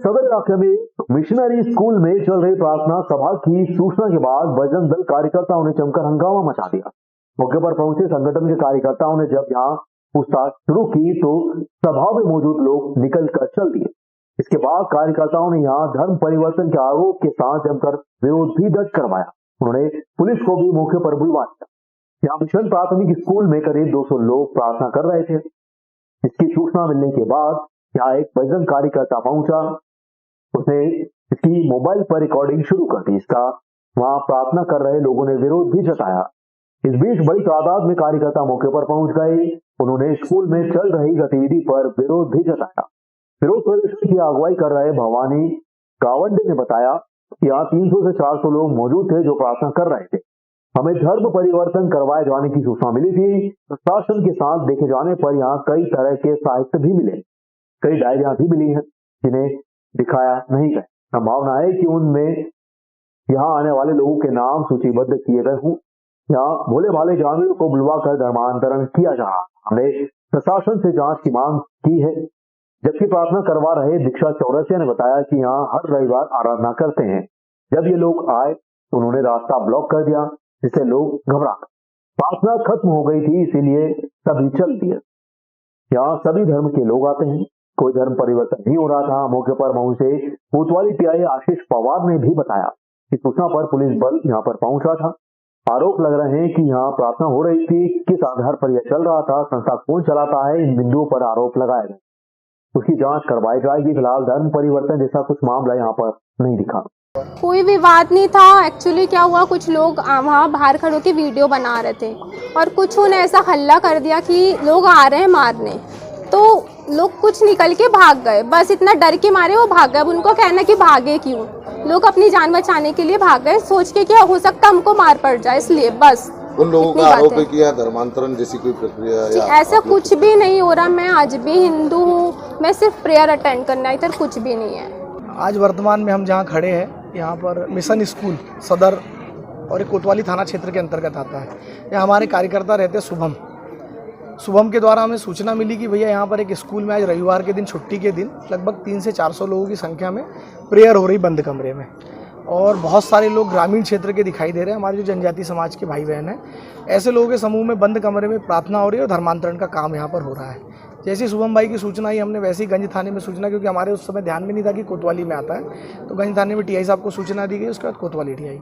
सदर इलाके में मिशनरी स्कूल में चल रही प्रार्थना सभा की सूचना के बाद बजरंग दल कार्यकर्ताओं ने जमकर हंगामा मचा दिया। मौके पर पहुंचे संगठन के कार्यकर्ताओं ने जब यहाँ पूछताछ शुरू की तो सभा में मौजूद लोग निकल कर चल दिए। इसके बाद कार्यकर्ताओं ने यहाँ धर्म परिवर्तन के आरोप के साथ जमकर विरोध भी दर्ज करवाया। उन्होंने पुलिस को भी मौके पर बुलवा दिया। यहाँ मिशन प्राथमिक स्कूल में करीब 200 लोग प्रार्थना कर रहे थे। इसकी सूचना मिलने के बाद यहाँ एक बजरंग कार्यकर्ता पहुंचा। उसने इसकी मोबाइल पर रिकॉर्डिंग शुरू कर दी। इसका वहां प्रार्थना कर रहे लोगों ने विरोध भी जताया। इस बीच बड़ी तादाद में कार्यकर्ता मौके पर पहुंच गए। उन्होंने स्कूल में चल रही गतिविधि पर विरोध भी जताया। विरोध प्रदर्शन की अगुवाई कर रहे भवानी गावंडे ने बताया कि यहाँ 300 से 400 लोग मौजूद थे जो प्रार्थना कर रहे थे। हमें धर्म परिवर्तन करवाए जाने की सूचना मिली थी। प्रशासन के साथ देखे जाने पर यहाँ कई तरह के साहित्य भी मिले, कई डायरियां भी मिली हैं जिन्हें दिखाया नहीं गया। संभावना है कि उनमें यहाँ आने वाले लोगों के नाम सूचीबद्ध किए गए हों। यहाँ भोले भाले ग्रामीणों को बुलवाकर धर्मांतरण किया जा रहा। हमने प्रशासन से जांच की मांग की है। जबकि प्रार्थना करवा रहे दीक्षा चौरसिया ने बताया कि यहाँ हर रविवार आराधना करते हैं। जब ये लोग आए तो उन्होंने रास्ता ब्लॉक कर दिया, जिससे लोग घबरा गए। प्रार्थना खत्म हो गई थी, इसीलिए सभी चल दिए। यहाँ सभी धर्म के लोग आते हैं, कोई धर्म परिवर्तन नहीं हो रहा था। मौके पर पहुंचे कोतवाली टीआई आशीष पवार ने भी बताया कि सूचना पर पुलिस बल यहाँ पर पहुंचा था। आरोप लग रहे हैं कि यहाँ प्रार्थना हो रही थी, किस आधार पर यह चल रहा था, संस्था कौन चलाता है, इन बिंदुओं पर आरोप लगाए गए। उसकी जांच करवाई जाएगी। फिलहाल धर्म परिवर्तन जैसा कुछ मामला यहाँ पर नहीं दिखा। कोई विवाद नहीं था। एक्चुअली क्या हुआ, कुछ लोग वहाँ बाहर खड़े होकर वीडियो बना रहे थे और कुछ ने ऐसा हल्ला कर दिया कि लोग आ रहे हैं मारने, तो लोग कुछ निकल के भाग गए। बस इतना डर के मारे वो भाग गए। अब उनको कहना कि भागे क्यों, लोग अपनी जान बचाने के लिए भाग गए, सोच के क्या हो सकता हमको मार पड़ जाए, इसलिए बस। उन लोगों का आरोप है कि यहाँ धर्मांतरण जैसी कोई प्रक्रिया या ऐसा कुछ भी नहीं हो रहा। मैं आज भी हिंदू हूँ, मैं सिर्फ प्रेयर अटेंड करना, इधर कुछ भी नहीं है। आज वर्तमान में हम जहाँ खड़े हैं यहाँ पर मिशन स्कूल सदर और एक कोतवाली थाना क्षेत्र के अंतर्गत आता है। यहाँ हमारे कार्यकर्ता रहते हैं शुभम के द्वारा हमें सूचना मिली कि भैया यहाँ पर एक स्कूल में आज रविवार के दिन, छुट्टी के दिन, लगभग 300 से 400 लोगों की संख्या में प्रेयर हो रही बंद कमरे में, और बहुत सारे लोग ग्रामीण क्षेत्र के दिखाई दे रहे हैं। हमारे जो जनजाति समाज के भाई बहन हैं, ऐसे लोगों के समूह में बंद कमरे में प्रार्थना हो रही है और धर्मांतरण का काम यहाँ पर हो रहा है। जैसे शुभम भाई की सूचना आई, हमने वैसे ही गंज थाने में सूचना, क्योंकि हमारे उस समय ध्यान में नहीं था कि कोतवाली में आता है, तो गंज थाने में टीआई साहब को सूचना दी गई। उसके बाद कोतवाली टीआई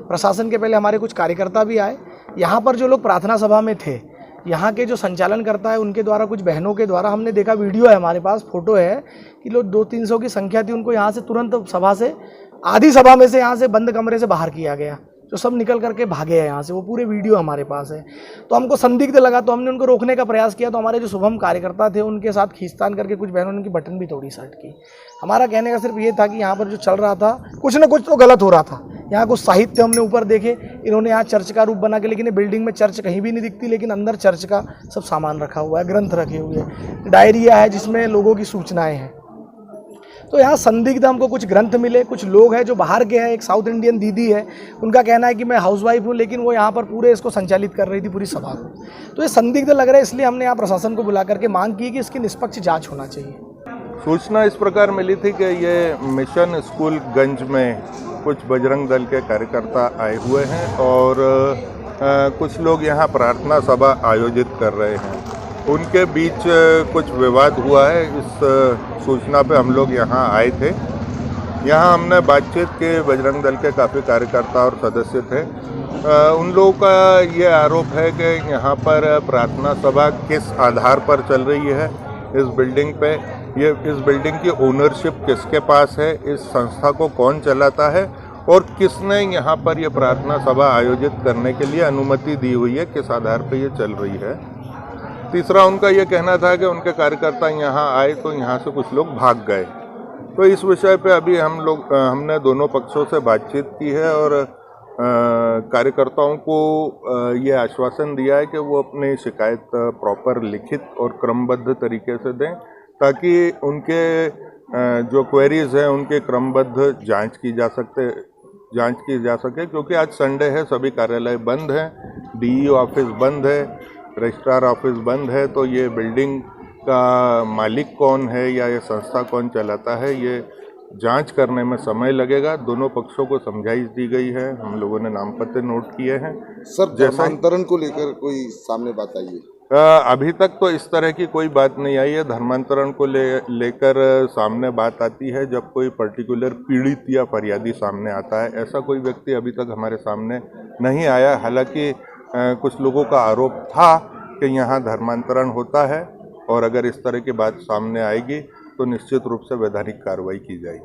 प्रशासन के पहले हमारे कुछ कार्यकर्ता भी आए। यहाँ पर जो लोग प्रार्थना सभा में थे, यहाँ के जो संचालन करता है उनके द्वारा, कुछ बहनों के द्वारा हमने देखा, वीडियो है हमारे पास, फोटो है कि लोग 200-300 की संख्या थी, उनको यहाँ से तुरंत सभा से, आधी सभा में से यहाँ से बंद कमरे से बाहर किया गया, जो सब निकल करके भागे हैं यहाँ से। वो पूरे वीडियो हमारे पास है। तो हमको संदिग्ध लगा, तो हमने उनको रोकने का प्रयास किया। तो हमारे जो शुभम कार्यकर्ता थे उनके साथ खींचतान करके कुछ बहनों ने उनकी बटन भी तोड़ी शर्ट की। हमारा कहने का सिर्फ ये था कि यहाँ पर जो चल रहा था, कुछ ना कुछ तो गलत हो रहा था। यहाँ कुछ साहित्य हमने ऊपर देखे, इन्होंने यहाँ चर्च का रूप बना के, लेकिन बिल्डिंग में चर्च कहीं भी नहीं दिखती, लेकिन अंदर चर्च का सब सामान रखा हुआ है, ग्रंथ रखे हुए हैं, डायरिया है जिसमें लोगों की सूचनाएँ हैं। तो यहाँ संदिग्ध हमको कुछ ग्रंथ मिले। कुछ लोग हैं जो बाहर के हैं, एक साउथ इंडियन दीदी है, उनका कहना है कि मैं हाउसवाइफ हूँ, लेकिन वो यहाँ पर पूरे इसको संचालित कर रही थी, पूरी सभा को। तो ये संदिग्ध लग रहा है, इसलिए हमने यहाँ प्रशासन को बुला करके मांग की कि इसकी निष्पक्ष जांच होना चाहिए। सूचना इस प्रकार मिली थी कि ये मिशन स्कूल गंज में कुछ बजरंग दल के कार्यकर्ता आए हुए हैं और कुछ लोग यहाँ प्रार्थना सभा आयोजित कर रहे हैं। उनके बीच कुछ विवाद हुआ है। इस सूचना पे हम लोग यहाँ आए थे। यहाँ हमने बातचीत के बजरंग दल के काफ़ी कार्यकर्ता और सदस्य थे। उन लोगों का ये आरोप है कि यहाँ पर प्रार्थना सभा किस आधार पर चल रही है, इस बिल्डिंग पे, ये इस बिल्डिंग की ओनरशिप किसके पास है, इस संस्था को कौन चलाता है और किसने यहाँ पर ये प्रार्थना सभा आयोजित करने के लिए अनुमति दी हुई है, किस आधार पर ये चल रही है। तीसरा उनका ये कहना था कि उनके कार्यकर्ता यहाँ आए तो यहाँ से कुछ लोग भाग गए। तो इस विषय पे अभी हमने दोनों पक्षों से बातचीत की है और कार्यकर्ताओं को ये आश्वासन दिया है कि वो अपनी शिकायत प्रॉपर लिखित और क्रमबद्ध तरीके से दें, ताकि उनके जो क्वेरीज हैं उनके क्रमबद्ध जांच की जा सके, क्योंकि आज संडे है, सभी कार्यालय बंद हैं, डीईओ ऑफिस बंद है, रजिस्ट्रार ऑफिस बंद है। तो ये बिल्डिंग का मालिक कौन है या ये संस्था कौन चलाता है, ये जांच करने में समय लगेगा। दोनों पक्षों को समझाइश दी गई है, हम लोगों ने नाम पत्र नोट किए हैं। सर धर्मांतरण को लेकर कोई सामने बात आई है? अभी तक तो इस तरह की कोई बात नहीं आई है। धर्मांतरण को लेकर सामने बात आती है जब कोई पर्टिकुलर पीड़ित या फरियादी सामने आता है। ऐसा कोई व्यक्ति अभी तक हमारे सामने नहीं आया। हालांकि कुछ लोगों का आरोप था कि यहाँ धर्मांतरण होता है, और अगर इस तरह की बात सामने आएगी तो निश्चित रूप से वैधानिक कार्रवाई की जाएगी।